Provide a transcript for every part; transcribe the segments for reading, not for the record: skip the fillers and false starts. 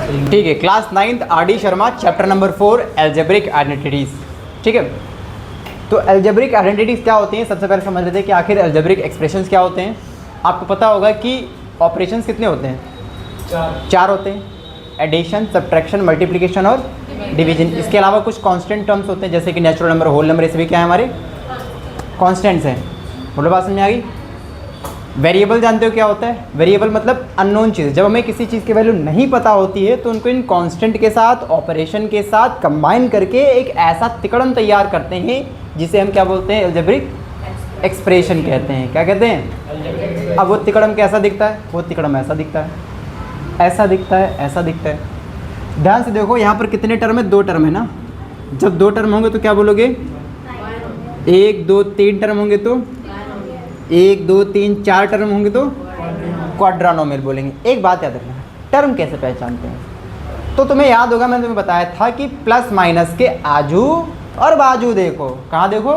ठीक है, class 9th RD Sharma, chapter number 4 algebraic identities. ठीक है, तो एल्जेब्रिक आइडेंटिटीज़ क्या होती हैं, सबसे पहले समझ लेते हैं कि आखिर एल्जेब्रिक एक्सप्रेशंस क्या होते हैं। आपको पता होगा कि ऑपरेशंस कितने होते हैं? चार होते हैं, एडिशन, सब्ट्रैक्शन, मल्टीप्लिकेशन और डिवीजन। इसके अलावा कुछ कांस्टेंट टर्म्स होते हैं जैसे कि नेचुरल नंबर, होल नंबर, ये सभी क्या है हमारे कांस्टेंट्स हैं। बोलो, बात समझ में आ गई? वेरिएबल जानते हो क्या होता है? वेरिएबल मतलब अननोन चीज़। जब हमें किसी चीज़ की वैल्यू नहीं पता होती है तो उनको इन कांस्टेंट के साथ, ऑपरेशन के साथ कंबाइन करके एक ऐसा तिकड़म तैयार करते हैं जिसे हम क्या बोलते हैं? एल्जेब्रिक एक्सप्रेशन कहते हैं। क्या कहते हैं? अब वो तिकड़म कैसा दिखता है? वो तिकड़म ऐसा दिखता है, ऐसा दिखता है, ऐसा दिखता है। ध्यान से देखो, यहाँ पर कितने टर्म है? 2 टर्म है ना। जब 2 टर्म होंगे तो क्या बोलोगे? 1 2 3 टर्म होंगे तो 1 2 3 4 टर्म होंगे तो क्वाड्रानोमियल बोलेंगे। एक बात याद रखना, टर्म कैसे पहचानते हैं? तो तुम्हें याद होगा, मैंने तुम्हें बताया था कि प्लस माइनस के आजू और बाजू देखो। कहाँ देखो?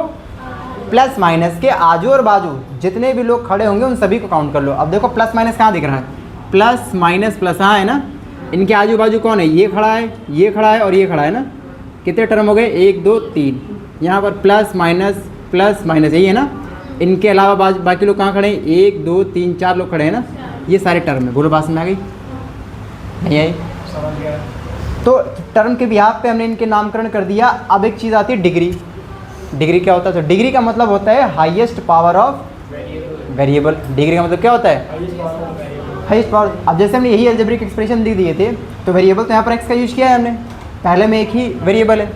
प्लस माइनस के आजू और बाजू, जितने भी लोग खड़े होंगे उन सभी को काउंट कर लो। अब देखो प्लस माइनस कहाँ दिख रहा है? प्लस माइनस प्लस, हाँ है ना। इनके आजू बाजू कौन है? ये खड़ा है, ये खड़ा है और ये खड़ा है ना। कितने टर्म हो गए? 1 2 3। यहाँ पर प्लस माइनस यही है ना। इनके अलावा बाकी लोग कहाँ खड़े हैं? 1 2 3 4 लोग खड़े हैं ना। ये सारे टर्म है। बोलो, बात समझ में आ गई? नहीं आई? तो टर्म के बिहाफ पे हमने इनके नामकरण कर दिया। अब एक चीज़ आती है डिग्री। डिग्री क्या होता है? तो डिग्री का मतलब होता है highest power of variable. Degree का मतलब क्या होता है? Highest power. अब जैसे हमने यही एल्जेब्रिक एक्सप्रेशन दे दिए थे तो वेरिएबल तो यहाँ पर एक्स का यूज़ किया है हमने। पहले में एक ही वेरिएबल है,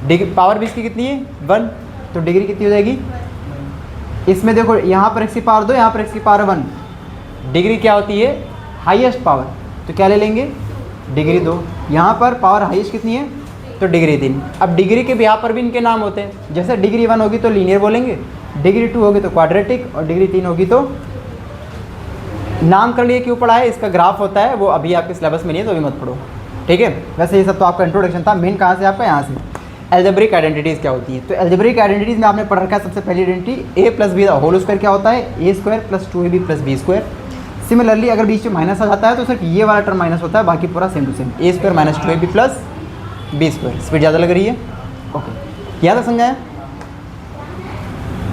डिग्री पावर भी इसकी कितनी है? 1। तो डिग्री कितनी हो जाएगी? इसमें देखो, यहाँ पर एक्स की पावर 2, यहाँ पर एक्स की पावर 1। डिग्री क्या होती है? Highest power. तो क्या ले लेंगे? डिग्री 2। यहाँ पर पावर हाईएस्ट कितनी है? तो डिग्री 3। अब डिग्री के बिहाफ पर भी इनके नाम होते हैं। जैसे डिग्री 1 होगी तो लीनियर बोलेंगे, डिग्री 2 होगी तो क्वाड्रेटिक और डिग्री 3 होगी तो नाम कर लिए। क्यों पढ़ा है? इसका ग्राफ होता है, वो अभी आपके सिलेबस में नहीं है तो अभी मत पढ़ो। ठीक है, वैसे ये सब तो आपका इंट्रोडक्शन था। मेन कहाँ से? आपका यहाँ से। एल्जेब्रिक आइडेंटिटीज़ क्या होती है? तो एल्जेब्रिक आइडेंटिटीज़ में आपने पढ़ रखा है सबसे पहली identity a plus B the whole square क्या होता है? a² plus 2ab plus B square. Similarly अगर बीच में माइनस आ जाता है तो सिर्फ ये वाला टर्म माइनस होता है, बाकी पूरा same to same a² minus 2ab plus B square. Speed ज़्यादा लग रही है? ओके, याद समझाया।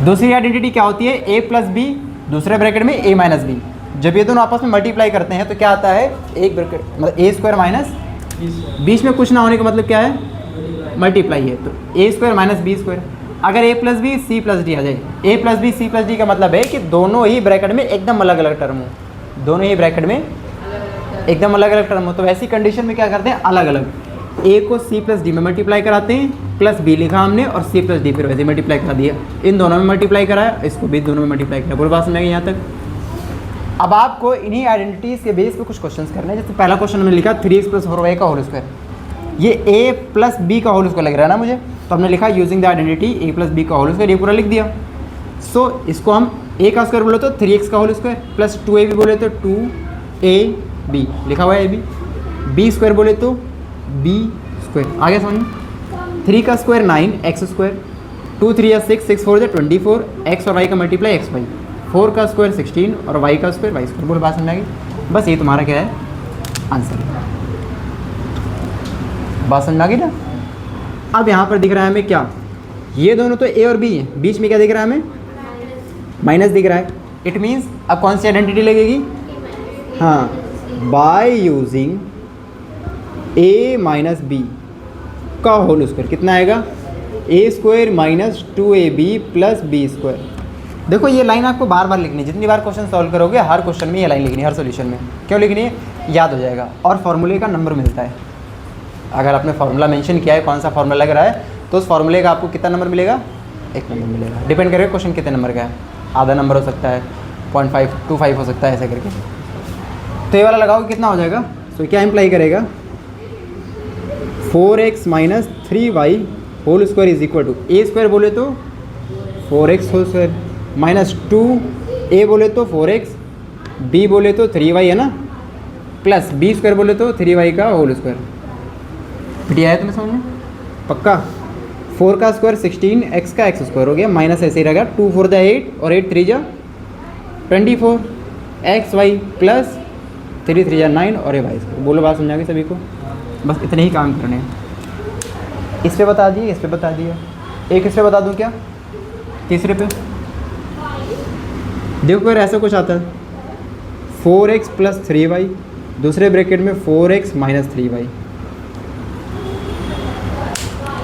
दूसरी आइडेंटिटी क्या होती है? a प्लस बी, दूसरे ब्रैकेट में a माइनस बी। जब ये दोनों आपस में मल्टीप्लाई करते हैं तो क्या आता है? एक ब्रैकेट मतलब a² माइनस, बीच में कुछ ना होने का मतलब क्या है? मल्टीप्लाई है, तो a² माइनस बी स्क्वायर। अगर a plus B C plus D आ जाए, a plus B C plus D का मतलब है कि दोनों ही ब्रैकेट में एकदम अलग अलग टर्म हो, दोनों ही ब्रैकेट में एकदम अलग अलग टर्म हो। तो वैसी कंडीशन में क्या करते हैं? अलग अलग a को c प्लस डी में मल्टीप्लाई कराते हैं, प्लस b लिखा हमने और c प्लस डी फिर वैसे मल्टीप्लाई करा दिया। इन दोनों में मल्टीप्लाई कराया, इसको भी दोनों में मल्टीप्लाई कराया। पूरी बात समझ गई यहाँ तक? अब आपको इन्हीं आइडेंटिटीज़ के बेस पे कुछ क्वेश्चंस करने हैं। जैसे पहला क्वेश्चन हमने लिखा 3x प्लस 4y का होल स्क्वायर। ये a प्लस बी का होल स्क्वायर लग रहा है ना मुझे, तो हमने लिखा using the identity a plus B का होल स्क्वायर, ये पूरा लिख दिया। सो इसको हम a का स्क्वायर बोले तो 3x का होल स्क्वायर प्लस 2ab बोले तो 2ab लिखा हुआ है ab, b स्क्वायर बोले तो b स्क्वायर। आगे समझ में? 3 का स्क्वायर 9x स्क्वायर, 2 3 या 6, 6 4 24, x और y का मल्टीप्लाई x वाई, 4 का स्क्वायर 16 और y का स्क्वायर y स्क्वायर। बोलो, बात समझ आ गई? बस ये तुम्हारा क्या है? आंसर। बात समझ आ गई ना? अब यहाँ पर दिख रहा है हमें क्या? ये दोनों तो a और b है, बीच में क्या दिख रहा है हमें? माइनस दिख रहा है। इट मीन्स अब कौन सी आइडेंटिटी लगेगी? हाँ, by using a minus B का होल स्क्वायर कितना आएगा? a² minus 2ab plus B square. देखो ये लाइन आपको बार बार लिखनी है, जितनी बार क्वेश्चन सॉल्व करोगे हर क्वेश्चन में ये लाइन लिखनी है, हर सोल्यूशन में। क्यों लिखनी है? याद हो जाएगा और फार्मूले का नंबर मिलता है। अगर आपने फार्मूला मेंशन किया है, कौन सा फार्मूला लग रहा है, तो उस फार्मूले का आपको कितना नंबर मिलेगा? 1 नंबर मिलेगा। डिपेंड करेगा क्वेश्चन कितने नंबर का है, आधा नंबर हो सकता है, 0.525 हो सकता है, ऐसे करके। तो ये वाला लगाओगे कितना हो जाएगा? तो क्या इम्प्लाई करेगा? 4x minus 3y whole square is equal to a² बोले तो 4x whole square minus 2a बोले तो 4x, b बोले तो 3y है ना, प्लस b² बोले तो 3y का होल स्क्वायर। बढ़िया है तुम्हें समझ में? पक्का? 4 का स्क्वायर 16, x का x स्क्वायर हो गया, माइनस ऐसे ही रहेगा, 2 4 8 और 8 3 24, xy प्लस 3 3 या 9 और ये वाई स्क्वायर। बोलो बात समझा गई सभी को? बस इतने ही काम करने हैं। इस पे बता दिए, इस पे बता दिया, एक इस पे बता दूँ क्या, तीसरे पे देखो यार ऐसा कुछ आता है 4x + 3y, दूसरे ब्रैकेट में 4x - 3y।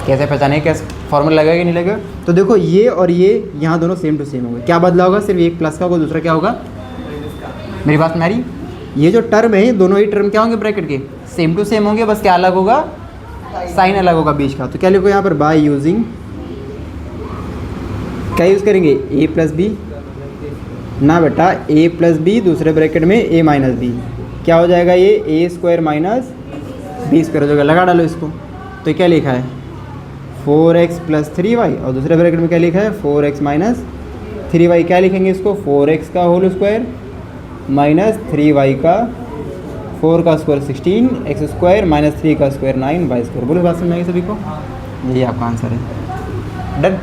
कैसे पहचाने, कैसे फॉर्मूला लगेगा कि नहीं लगेगा? तो देखो ये और ये यहाँ दोनों सेम टू सेम होंगे। क्या बदला होगा? सिर्फ एक प्लस का होगा, दूसरा क्या होगा? मेरी बात में आ रही? ये जो टर्म है दोनों ही टर्म क्या होंगे ब्रैकेट के? सेम टू सेम होंगे, बस क्या अलग होगा? साइन अलग होगा बीच का। तो क्या लिखो यहाँ पर? बाय यूजिंग, क्या यूज़ करेंगे? a + b ना बेटा, a + b दूसरे ब्रैकेट में a - b, क्या हो जाएगा? ये a² - b² हो जाएगा। लगा डालो इसको। तो क्या लिखा है? 4x + 3y और दूसरे ब्रैकेट में क्या लिखा है? 4x - 3y। क्या लिखेंगे इसको? 4x का होल स्क्वायर माइनस 3y का 4 का स्क्वायर 16, x² - 3 का स्क्वायर 9, y²। बोलो बात समझ आई सभी को? यही आपका आंसर है। डन।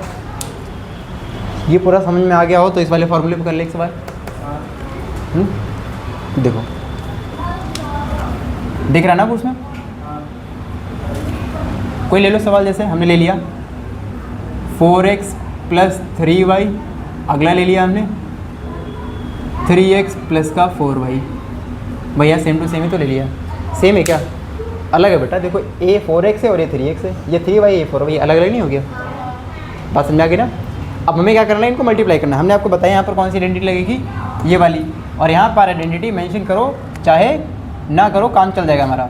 ये पूरा समझ में आ गया हो तो इस वाले फॉर्मूले पर कर ले एक सवाल। देखो दिख रहा ना अब उसमें? कोई ले लो सवाल, जैसे हमने ले लिया 4x + 3y, अगला ले लिया हमने 3x + का 4y। भैया सेम टू सेम ही तो ले लिया। सेम है क्या? अलग है बेटा। देखो a 4x है और ये 3x है, ये 3y ये 4y, अलग अलग नहीं हो गया? बात समझा गई ना? अब हमें क्या करना है? इनको मल्टीप्लाई करना है। हमने आपको बताया यहाँ पर कौन सी आइडेंटिटी लगेगी, ये वाली, और यहाँ पर आइडेंटिटी मेंशन करो चाहे ना करो, काम चल जाएगा हमारा।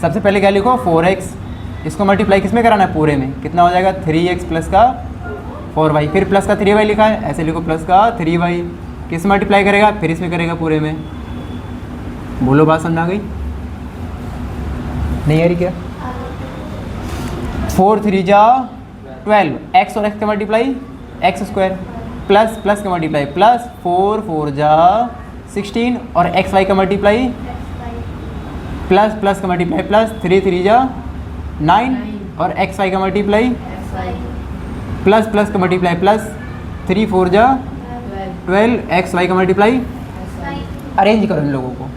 सबसे पहले क्या लिखो? 4x, इसको मल्टीप्लाई किस में कराना है? पूरे में। कितना हो जाएगा? 3x + का 4y, फिर प्लस का 3y लिखा है, ऐसे लिखो प्लस का 3y। किस मल्टीप्लाई करेगा? फिर इसमें करेगा पूरे में। बोलो बात समझ आ गई? नहीं आ रही क्या? 4 3 जा 12, x और x का मल्टीप्लाई x² प्लस प्लस का मल्टीप्लाई प्लस 4 4 जा 16 और एक्स वाई का मल्टीप्लाई प्लस प्लस का मल्टीप्लाई प्लस 3 3 जा 9 और एक्स वाई का मल्टीप्लाई प्लस प्लस का मल्टीप्लाई प्लस 3 4 जा 12 एक्स वाई का मल्टीप्लाई। अरेंज करो इन लोगों को,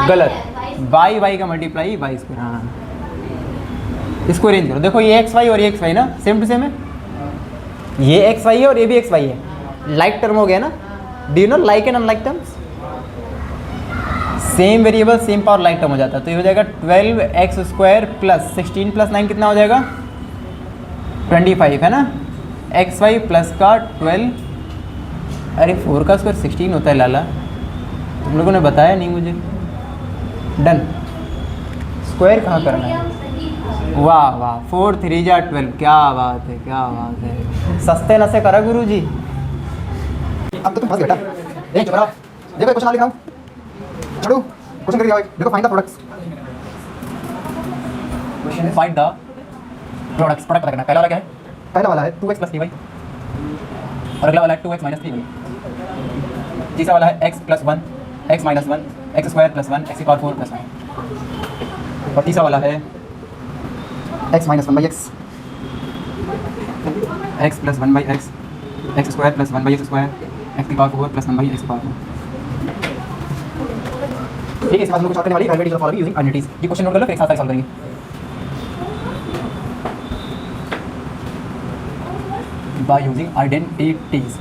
गलत, वाई वाई का मल्टीप्लाई y²। हाँ इसको अरेंज करो। देखो ये एक्स वाई और ये एक्स वाई ना सेम टू सेम है, ये एक्स वाई है और ये भी एक्स वाई है। लाइक टर्म हो गया ना? Do you know like and unlike terms? Same variable same power like term हो जाता है। तो ये हो जाएगा 12x² प्लस 16 प्लस 9 कितना हो जाएगा? 25 है ना? एक्स वाई प्लस का 12, अरे 4 का स्क्वायर 16 होता है लाला, तुम लोगों ने बताया नहीं मुझे। डन। स्क्वायर कहाँ करना है? वाह वाह, 4 3 जा 12, क्या बात है क्या बात है, सस्ते नशे करा गुरु जी। अब तो तुम फंस बेटा। चुप रहो, देखो क्वेश्चन लिखा हूँ, चलो क्वेश्चन करके आओ। देखो find the products, find the products. Product पता करना। पहला वाला क्या है? पहला वाला है 2x + 3y और अगला वाला है 2x - 3y। तीसरा वाला है x + 1 x - 1 x² + 1 x⁴ + 1 और तीसरा वाला है x - 1/x x + 1/x x² + 1/x² x⁴ + 1/x⁴। ठीक है, इस बात में कुछ और करने वाली values of following using identities. ये क्वेश्चन नोट कर लो, फिर एक साथ सॉल्व करेंगे। By using identities.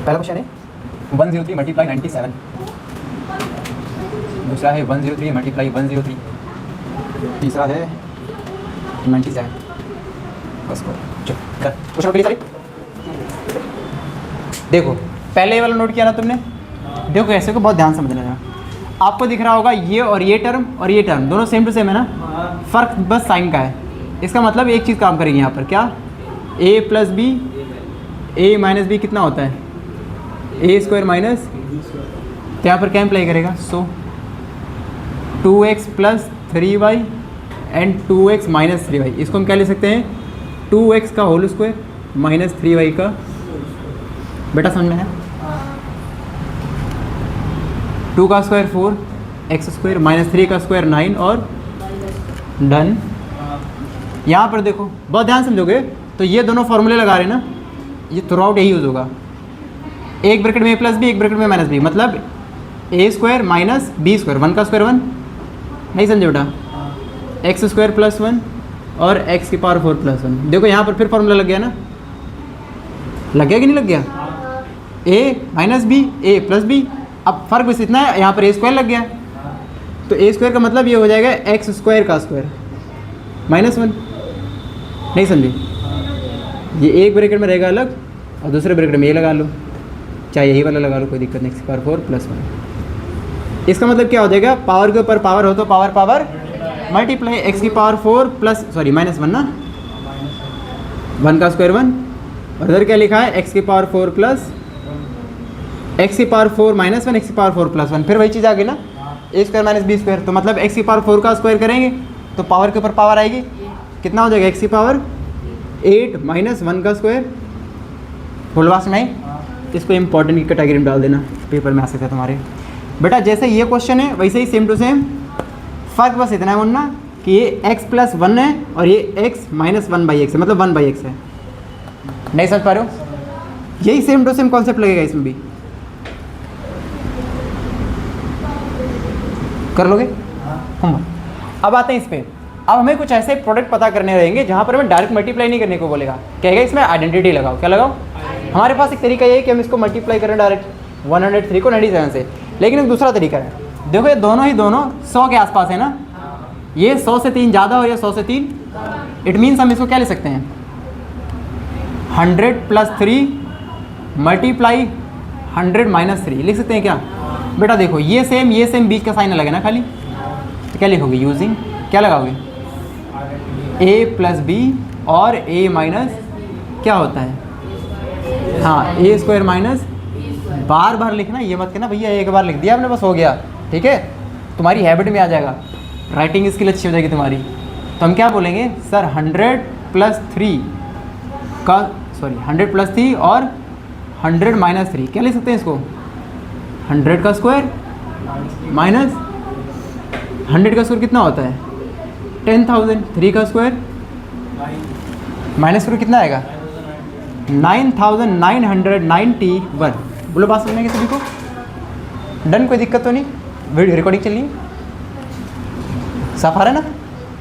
पहला क्वेश्चन है 103 × 97, दूसरा है 103 × 103, तीसरा है 97। बस क्वेश्चन के लिए सारी देखो, पहले वाला नोट किया ना तुमने? देखो ऐसे को बहुत ध्यान से समझना है। आपको दिख रहा होगा ये और ये टर्म दोनों सेम टू सेम है ना, फ़र्क बस साइन का है। इसका मतलब एक चीज़ काम करेगी यहाँ पर, क्या? a + b, a - b कितना होता है? a² माइनस, तो यहाँ पर क्या अप्लाई करेगा? सो 2x + 3y and 2x - 3y। इसको हम क्या ले सकते हैं? 2x का होल स्क्वायर माइनस 3y का। बेटा समझ में है? 2 का स्क्वायर 4 x² माइनस 3 का स्क्वायर 9 और डन। यहाँ पर देखो बहुत ध्यान समझोगे तो ये दोनों फॉर्मूले लगा रहे हैं ना, ये थ्रू आउट यही यूज़ होगा। एक ब्रैकेट में a + b, एक ब्रैकेट में -b, मतलब ए स्क्वायर माइनस बी स्क्वायर, 1 का स्क्वायर 1, नहीं समझे बेटा, एक्स स्क्वायर प्लस 1 और एक्स की पावर 4 प्लस 1। देखो यहाँ पर फिर फॉर्मूला लग गया ना, लग गया कि नहीं लग गया, ए माइनस बी ए प्लस बी। अब फर्क बस इतना है, यहाँ पर ए स्क्वायर लग गया, तो ए स्क्वायर का मतलब ये हो जाएगा एक्स स्क्वायर का स्क्वायर माइनस 1, नहीं समझे। ये एक ब्रैकेट में रहेगा अलग और दूसरे ब्रैकेट में ये लगा लो, चाहे यही वाला लगा लो, कोई दिक्कत नहीं, एक्स की पावर 4 प्लस 1। इसका मतलब क्या हो जाएगा, पावर के ऊपर पावर हो तो पावर पावर मल्टीप्लाई, एक्स की पावर 4 प्लस सॉरी माइनस 1 ना, 1 का स्क्वायर 1, और इधर क्या लिखा है, एक्स की पावर 4 प्लस एक्स की पावर 4 माइनस 1 एक्स की पावर 4 प्लस 1, फिर वही चीज़ आ गई ना, ए स्क्वायर माइनस बी स्क्वायर। तो मतलब एक्स की पावर 4 का स्क्वायर करेंगे तो पावर के ऊपर पावर आएगी, कितना हो जाएगा, एक्स की पावर 8 माइनस 1 का स्क्वायर। फुल बात नहीं, इसको इंपॉर्टेंट की कैटेगरी में डाल देना, पेपर में आ सकता है तुम्हारे बेटा। जैसे ये क्वेश्चन है वैसे ही सेम टू सेम, फ़र्क बस इतना है मुन्ना कि ये x प्लस 1 है और ये x माइनस 1/x है, मतलब 1/x है। नहीं समझ पा रहे हो, यही सेम टू सेम कॉन्सेप्ट लगेगा इसमें भी, कर लोगे होमवर्क। अब आते हैं इस पर। अब हमें कुछ ऐसे प्रोडक्ट पता करने रहेंगे जहाँ पर हमें डायरेक्ट मल्टीप्लाई नहीं करने को बोलेगा, कहेगा इसमें आइडेंटिटी लगाओ। क्या लगाओ, हमारे पास एक तरीका ये है कि हम इसको मल्टीप्लाई करें डायरेक्ट 103 को 97 से, लेकिन एक दूसरा तरीका है। देखो ये दोनों ही दोनों 100 के आसपास है ना, ये 100 से 3 ज़्यादा और ये 100 से 3, इट मीन्स हम इसको क्या ले सकते हैं, 100 प्लस 3 मल्टीप्लाई 100 माइनस 3 लिख सकते हैं क्या बेटा। देखो ये सेम बीच का साइन अलग है ना खाली, तो क्या लिखोगे, यूजिंग क्या लगाओगे, a प्लस बी और a माइनस क्या होता है, हाँ ए स्क्वायर माइनस, बार बार लिखना, ये मत कहना भैया एक बार लिख दिया आपने बस हो गया, ठीक है, तुम्हारी हैबिट में आ जाएगा, राइटिंग स्किल अच्छी हो जाएगी तुम्हारी। तो हम क्या बोलेंगे सर 100 प्लस 3 का सॉरी 100 प्लस 3 और 100 माइनस 3, क्या लिख सकते हैं इसको, 100 का स्क्वायर माइनस 100 का स्क्वायर कितना होता है 10,000, 3 का स्क्वायर माइनस स्क्वायर कितना आएगा 9,991। बोलो बात समझ में सभी को, डन, कोई दिक्कत तो नहीं, वीडियो रिकॉर्डिंग चल रही है, साफ आ रहा है ना,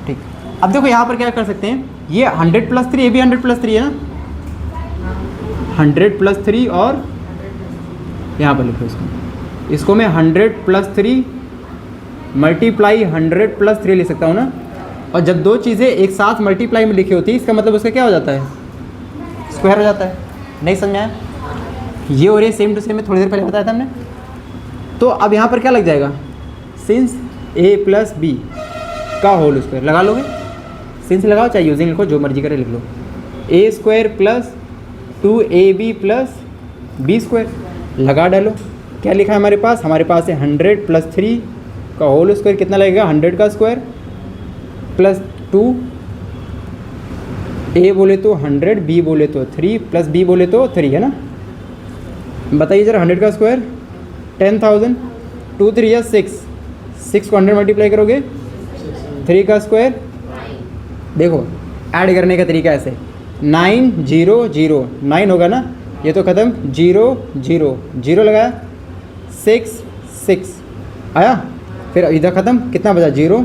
ठीक। अब देखो यहाँ पर क्या कर सकते हैं, ये 100 प्लस 3, ये भी 100 प्लस 3 है ना, 100 प्लस 3 और यहाँ पर लिखो इसको मैं 100 प्लस 3 मल्टीप्लाई 100 प्लस 3 लिख सकता हूँ ना। और जब दो चीज़ें एक साथ मल्टीप्लाई में लिखी होती है, इसका मतलब उसका क्या हो जाता है, स्क्वायर हो जाता है। नहीं समझ में आया, ये और ये सेम टू सेम में थोड़ी देर पहले बताया था हमने। तो अब यहाँ पर क्या लग जाएगा, सिंस a प्लस बी का होल स्क्वायर लगा लोगे, सिंस लगाओ चाहे यूजिंग लिखो, जो मर्जी करे लिख लो, a square plus 2ab plus B square लगा डालो। क्या लिखा है हमारे पास, हमारे पास है 100 प्लस 3 का होल स्क्वायर कितना लगेगा, 100 का स्क्वायर प्लस 2, a बोले तो 100, b बोले तो 3 प्लस b बोले तो 3 है ना। बताइए जरा 100 का स्क्वायर 10,000, 2 3 या 6 को 100 मल्टीप्लाई करोगे, 3 का स्क्वायर, देखो ऐड करने का तरीका ऐसे 9 0 0 9 होगा ना, ये तो ख़त्म 0 0 0 लगाया, 6 6 आया, फिर इधर ख़त्म, कितना बचा 0।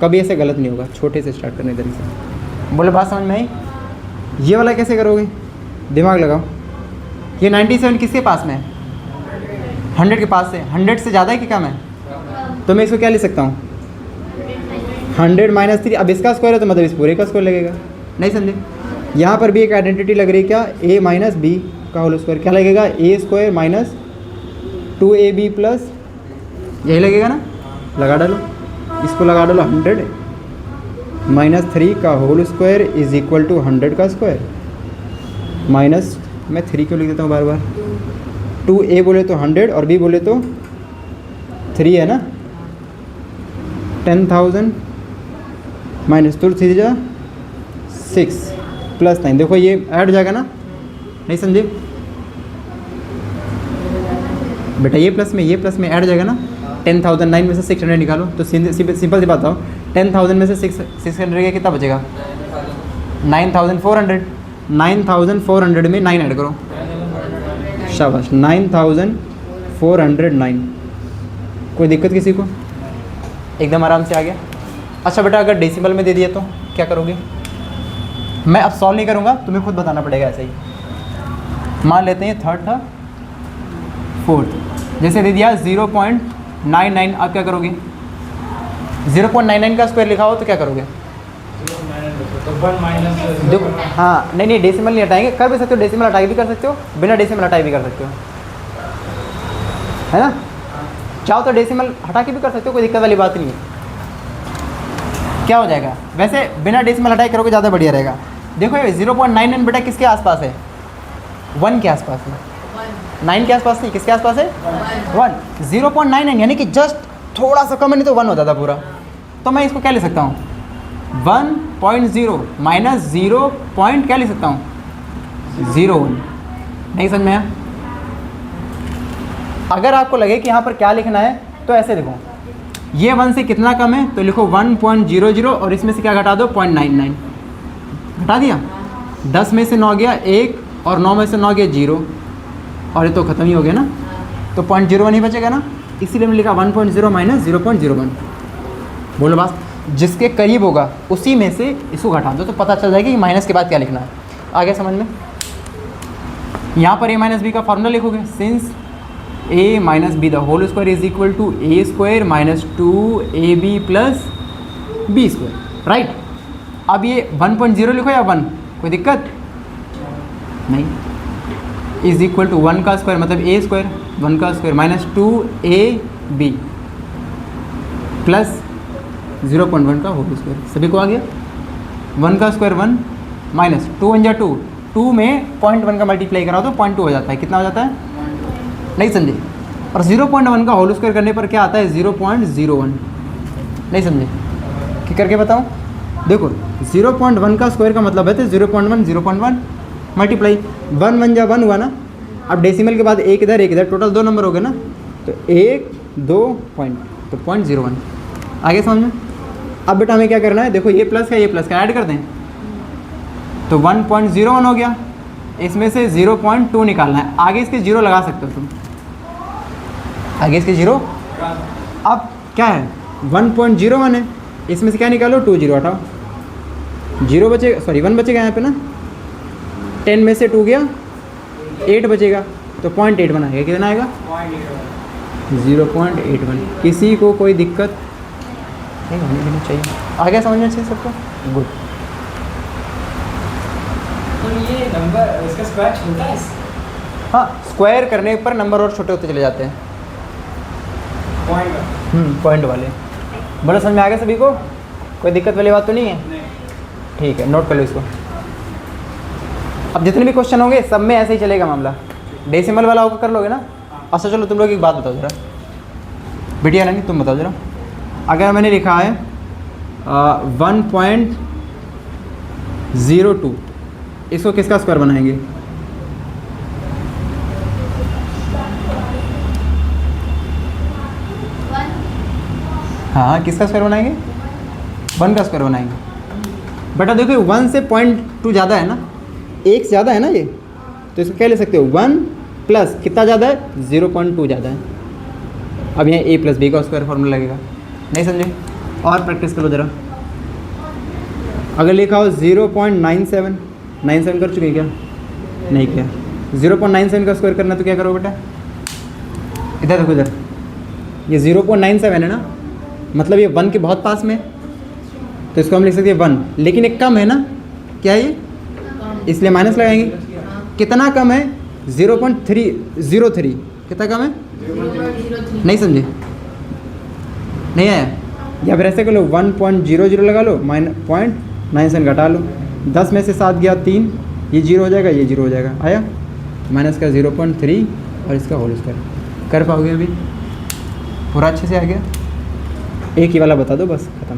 कभी ऐसे गलत नहीं होगा, छोटे से स्टार्ट करने इधर से। बोले बात समझ में आई, ये वाला कैसे करोगे, दिमाग लगाओ। ये 97 किसके पास में है, 100 के पास है, 100 से ज़्यादा है कि कम है, तो मैं इसको क्या लिख सकता हूँ 100 माइनस 3। अब इसका स्क्वायर है तो मतलब इस पूरे का स्क्वायर लगेगा। नहीं समझे, यहाँ पर भी एक आइडेंटिटी लग रही है क्या, a माइनस बी का होल स्क्वायर क्या लगेगा, a square minus 2ab plus, यही लगेगा ना, लगा डालो, इसको लगा डालो 100 माइनस 3 का whole square is equal to 100 का स्क्वायर माइनस, मैं 3 क्यों लिख देता हूँ बार बार, 2a बोले तो 100 और b बोले तो 3 है ना, 10,000 माइनस 2 3 जा 6 प्लस 9, देखो ये ऐड हो जाएगा ना। नहीं समझे बेटा, ये प्लस में ऐड हो जाएगा ना। 10,000 9 में से 600 निकालो, तो सिंपल सी बात हो, 10,000 में से 600 का कितना बचेगा 9,400, 9,400 में 9 ऐड करो, शाबाश 9,409। कोई दिक्कत किसी को? एकदम आराम से आ गया। अच्छा बेटा, अगर डेसिमल में दे दिया तो क्या करोगे? मैं अब सॉल्व नहीं करूँगा, तुम्हें खुद बताना पड़ेगा ऐसे ही। मान लेते हैं थर्ड था, फोर्थ, जैसे दे दिया 0.99, अब क्या करोगे? 0.99 का स्क्वायर लिखा हो तो क्या करोगे? देखो हाँ, नहीं डेसिमल नहीं हटाएंगे, कर भी सकते हो, डेसिमल हटाए भी कर सकते हो, बिना डेसिमल हटाए भी कर सकते हो, है ना? चाहो तो डेसिमल हटा के भी कर सकते हो, कोई दिक्कत वाली बात नहीं है। क्या हो जाएगा? वैसे बिना डेसिमल हटाए करोगे ज़्यादा बढ़िया रहेगा। देखो ये 0.99 बेटा किसके आसपास है? 1 के आसपास है, 9 के आसपास नहीं, किसके आसपास है? 1। 0.99 यानी कि जस्ट थोड़ा सा कम है, नहीं तो 1 हो जाता पूरा। तो मैं इसको क्या लिख सकता हूँ? 1.0 माइनस 0 पॉइंट क्या लिख सकता हूँ? 0.1। नहीं समझ में आया? अगर आपको लगे कि यहाँ पर क्या लिखना है तो ऐसे देखो, ये 1 से कितना कम है तो लिखो 1.00 और इसमें से क्या घटा दो? 0.99 घटा दिया। 10 में से 9 गया 1 और 9 में से 9 गया 0 और ये तो ख़त्म ही हो गया ना, तो 0.01 ही बचेगा ना, इसीलिए मैंने लिखा 1.0 माइनस 0.01। बोलो बस, जिसके करीब होगा उसी में से इसको घटा दो तो पता चल जाएगा कि माइनस के बाद क्या लिखना है। आ गया समझ में? यहाँ पर a माइनस बी का फॉर्मूला लिखोगे, since a minus B the whole square is equal to A square minus 2ab plus B square, right. अब ये 1.0 लिखो या 1, कोई दिक्कत नहीं, इज इक्वल टू 1 का स्क्वायर मतलब a स्क्वायर, 1 का स्क्वायर माइनस 2ab प्लस 0.1 का होल स्क्वायर। सभी को आ गया? 1 का स्क्वायर 1 माइनस 2 1 जा 2, 2 में 0.1 का मल्टीप्लाई कराओ तो 0.2 हो जाता है। कितना हो जाता है? नहीं समझे? और 0.1 का होल स्क्वायर करने पर क्या आता है? 0.01। नहीं समझे? क्या करके बताऊँ? देखो 0.1 का स्क्वायर का मतलब है तो 0.1 मल्टीप्लाई 1 1 जा 1 हुआ ना। अब डेसिमल के बाद एक इधर टोटल 2 नंबर हो गए ना, तो 1 2 पॉइंट, तो 0.01। आगे समझ में? अब बेटा हमें क्या करना है? देखो ये प्लस का ऐड कर दें तो 1.01 हो गया, इसमें से 0.2 निकालना है। आगे इसके 0 लगा सकते हो तुम, आगे इसके 0। अब क्या है? 1.01 है, इसमें से क्या निकालो? 2 0 हटाओ, 0 बचेगा, सॉरी 1 बचेगा यहाँ पे ना। 10 में से 2 गया 8 बचेगा, तो 0.81 आएगा। कितना आएगा? 0.81। किसी को कोई दिक्कत नहीं होनी चाहिए। आगे समझना चाहिए सबको? गुड। तो ये नंबर इसका स्क्वायर छोटा है? हाँ, स्क्वायर करने पर नंबर और छोटे होते चले जाते हैं। पॉइंट वाले। बोलो समझ में आ गया सभी को? कोई दिक्कत वाली बात तो नहीं है? नहीं। ठीक है, नोट कर लो इसको। अब जितने भी क्वेश्चन होंगे सब में ऐसे ही चलेगा मामला। डेसिमल वाला होकर कर लोगे ना? अच्छा चलो तुम लोग एक बात बताओ ज़रा, बिटिया रानी तुम बताओ ज़रा, अगर मैंने लिखा है 1.02, इसको किसका स्क्वायर बनाएंगे? हाँ, किसका स्क्वायर बनाएंगे? 1 का स्क्वायर बनाएंगे। बेटा देखो 1 से 0.2 ज़्यादा है ना, 1 से ज़्यादा है ना ये, तो इसको क्या ले सकते हो? 1 प्लस कितना ज़्यादा है? 0.2 ज़्यादा है। अब यहाँ a प्लस बी का स्क्वायर फॉर्मूला लगेगा। नहीं समझे? और प्रैक्टिस करो ज़रा। अगर लिखा हो 0.97 कर चुके हैं क्या? नहीं किया। 0.97 का स्क्वायर करना तो क्या करो बेटा? इधर देखो, इधर ये 0.97 है ना, मतलब ये 1 के बहुत पास में, तो इसको हम लिख सकते हैं 1, लेकिन एक कम है ना, क्या है ये? इसलिए माइनस लगाएंगे। कितना कम है? 0.303। कितना कम है? नहीं समझे? नहीं आया? या फिर ऐसे कर लो 1.00 लगा लो, -0.97 घटा लो, 10 में से 7 गया 3, ये 0 हो जाएगा, ये 0 हो जाएगा। आया? माइनस का 0.3 और इसका होल स्क्वायर। कर पाओगे अभी? पूरा अच्छे से आ गया? एक ही वाला बता दो बस, ख़त्म।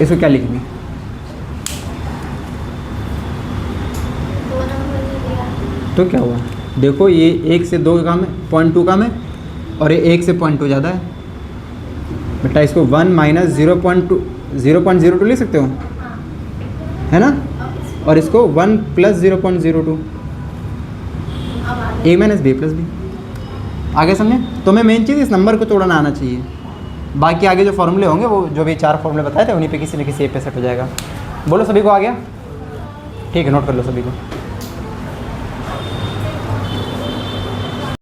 इसको क्या लिखेंगे? तो क्या हुआ? देखो ये 1 से 2 कम है, 0.2 कम है, और ये 1 से 0.2 ज़्यादा है। बेटा इसको 1 माइनस 0.02 लिख सकते हो, है ना? और इसको 1 प्लस 0.02, ए माइनस बी प्लस बी। आगे समझे? तुम्हें मेन चीज़ इस नंबर को तोड़ना आना चाहिए, बाकी आगे जो फॉर्मूले होंगे वो जो भी 4 फॉर्मूले बताए थे उन्हीं पे किसी न किसी एक पे सेट हो जाएगा। बोलो सभी को आ गया? ठीक है, नोट कर लो सभी को।